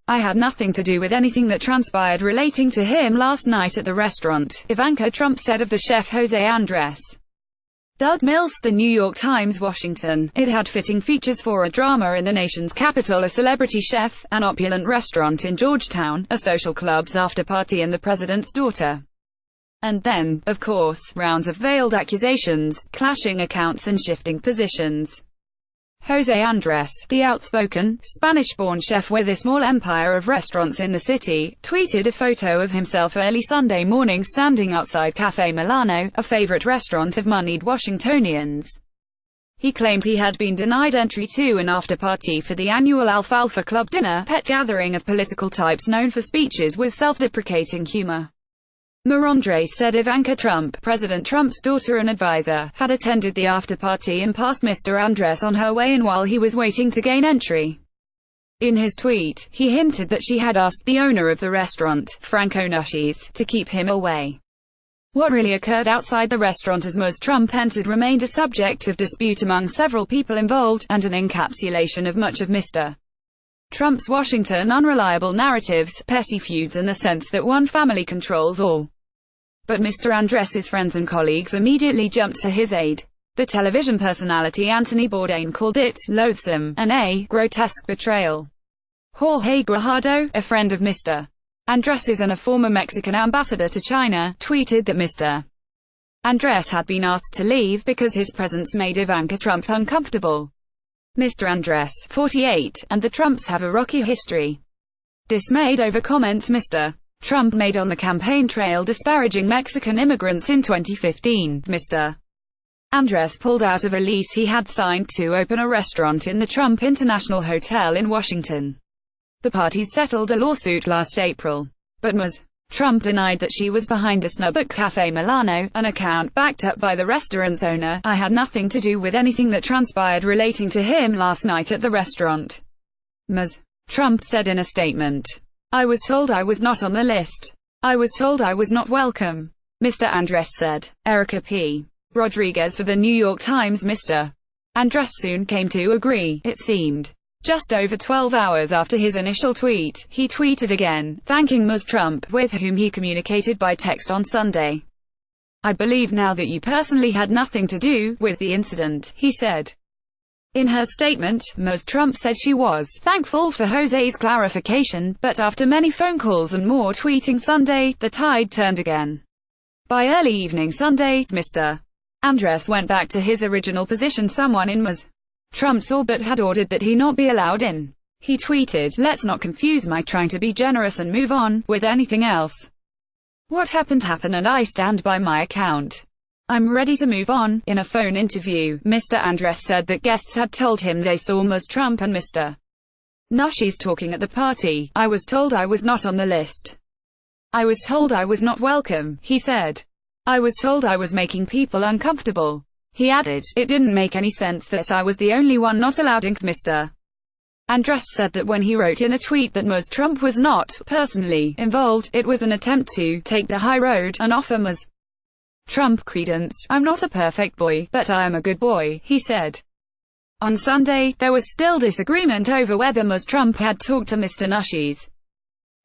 I had nothing to do with anything that transpired relating to him last night at the restaurant, Ivanka Trump said of the chef José Andrés. Doug Milster, New York Times, Washington. It had fitting features for a drama in the nation's capital: a celebrity chef, an opulent restaurant in Georgetown, a social club's after-party, and the president's daughter. And then, of course, rounds of veiled accusations, clashing accounts and shifting positions. José Andrés, the outspoken, Spanish-born chef with a small empire of restaurants in the city, tweeted a photo of himself early Sunday morning standing outside Café Milano, a favorite restaurant of moneyed Washingtonians. He claimed he had been denied entry to an after-party for the annual Alfalfa Club dinner, pet gathering of political types known for speeches with self-deprecating humor. Andrés said Ivanka Trump, President Trump's daughter and advisor, had attended the after-party and passed Mr. Andrés on her way in while he was waiting to gain entry. In his tweet, he hinted that she had asked the owner of the restaurant, Franco Nucci's, to keep him away. What really occurred outside the restaurant as Ms. Trump entered remained a subject of dispute among several people involved, and an encapsulation of much of Mr. Trump's Washington unreliable narratives, petty feuds, and the sense that one family controls all. But Mr. Andrés's friends and colleagues immediately jumped to his aid. The television personality Anthony Bourdain called it loathsome and a grotesque betrayal. Jorge Guajardo, a friend of Mr. Andrés's and a former Mexican ambassador to China, tweeted that Mr. Andrés had been asked to leave because his presence made Ivanka Trump uncomfortable. Mr. Andrés, 48, and the Trumps have a rocky history. Dismayed over comments Mr. Trump made on the campaign trail disparaging Mexican immigrants in 2015, Mr. Andrés pulled out of a lease he had signed to open a restaurant in the Trump International Hotel in Washington. The parties settled a lawsuit last April, but Ms. Trump denied that she was behind the snub at Café Milano, an account backed up by the restaurant's owner. I had nothing to do with anything that transpired relating to him last night at the restaurant, Ms. Trump said in a statement. I was told I was not on the list. I was told I was not welcome, Mr. Andrés said. Erica P. Rodriguez for the New York Times. Mr. Andrés soon came to agree, it seemed. Just over 12 hours after his initial tweet, he tweeted again, thanking Ms. Trump, with whom he communicated by text on Sunday. I believe now that you personally had nothing to do with the incident, he said. In her statement, Ms. Trump said she was thankful for José's clarification, but after many phone calls and more tweeting Sunday, the tide turned again. By early evening Sunday, Mr. Andrés went back to his original position. Someone in Ms. Trump's orbit had ordered that he not be allowed in. He tweeted, let's not confuse my trying to be generous and move on with anything else. What happened happened and I stand by my account. I'm ready to move on. In a phone interview, Mr. Andrés said that guests had told him they saw Ms. Trump and Mr. Nucci's talking at the party. I was told I was not on the list. I was told I was not welcome, he said. I was told I was making people uncomfortable. He added, it didn't make any sense that I was the only one not allowed in. Mr. Andrés said that when he wrote in a tweet that Ms. Trump was not personally involved, it was an attempt to take the high road and offer Ms. Trump credence. I'm not a perfect boy, but I am a good boy, he said. On Sunday, there was still disagreement over whether Ms. Trump had talked to Mr. Nucci's.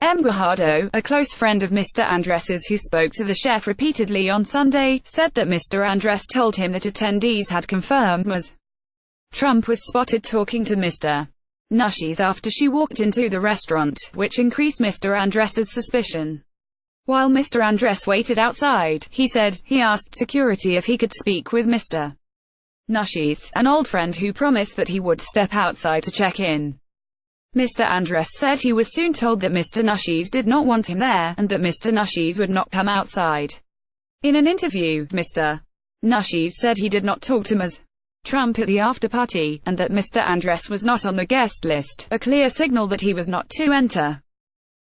Guajardo, a close friend of Mr. Andrés's who spoke to the chef repeatedly on Sunday, said that Mr. Andrés told him that attendees had confirmed Ms. Trump was spotted talking to Mr. Nucci's after she walked into the restaurant, which increased Mr. Andrés's suspicion. While Mr. Andrés waited outside, he said, he asked security if he could speak with Mr. Nucci's, an old friend who promised that he would step outside to check in. Mr. Andrés said he was soon told that Mr. Nucci's did not want him there, and that Mr. Nucci's would not come outside. In an interview, Mr. Nucci's said he did not talk to Ms. Trump at the after-party, and that Mr. Andrés was not on the guest list, a clear signal that he was not to enter.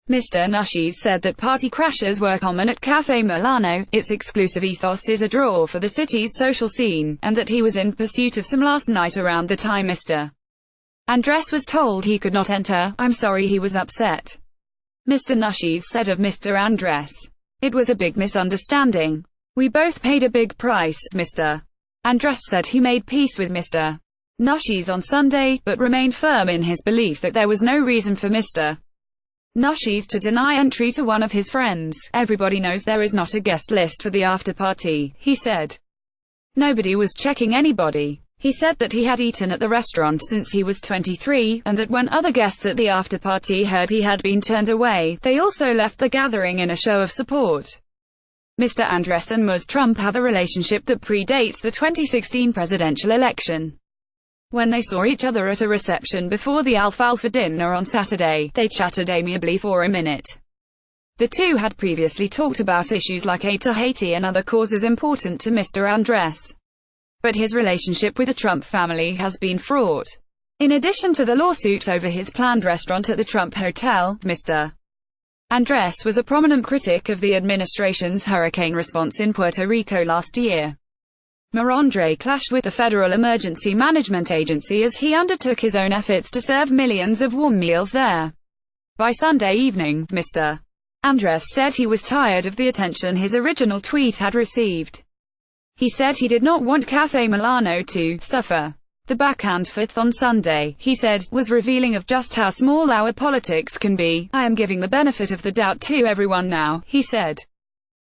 Mr. Nucci's said that party crashes were common at Café Milano, its exclusive ethos is a draw for the city's social scene, and that he was in pursuit of some last night around the time Mr. Andrés was told he could not enter. I'm sorry he was upset. Mr. Nucci's said of Mr. Andrés. It was a big misunderstanding. We both paid a big price. Mr. Andrés said he made peace with Mr. Nucci's on Sunday, but remained firm in his belief that there was no reason for Mr. Nushies to deny entry to one of his friends. Everybody knows there is not a guest list for the after-party, he said. Nobody was checking anybody. He said that he had eaten at the restaurant since he was 23, and that when other guests at the after-party heard he had been turned away, they also left the gathering in a show of support. Mr. Andrés and Ms. Trump have a relationship that predates the 2016 presidential election. When they saw each other at a reception before the alfalfa dinner on Saturday, they chatted amiably for a minute. The two had previously talked about issues like aid to Haiti and other causes important to Mr. Andrés. But his relationship with the Trump family has been fraught. In addition to the lawsuit over his planned restaurant at the Trump Hotel, Mr. Andrés was a prominent critic of the administration's hurricane response in Puerto Rico last year. Andrés clashed with the Federal Emergency Management Agency as he undertook his own efforts to serve millions of warm meals there. By Sunday evening, Mr. Andrés said he was tired of the attention his original tweet had received. He said he did not want Café Milano to suffer. The backhand fifth on Sunday, he said, was revealing of just how small our politics can be. I am giving the benefit of the doubt to everyone now, he said.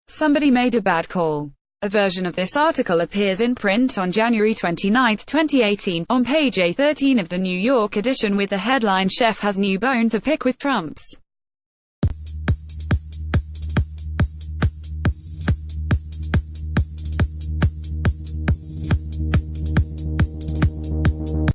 Somebody made a bad call. A version of this article appears in print on January 29, 2018, on page A13 of the New York edition with the headline "Chef has new bone to pick with Trump's."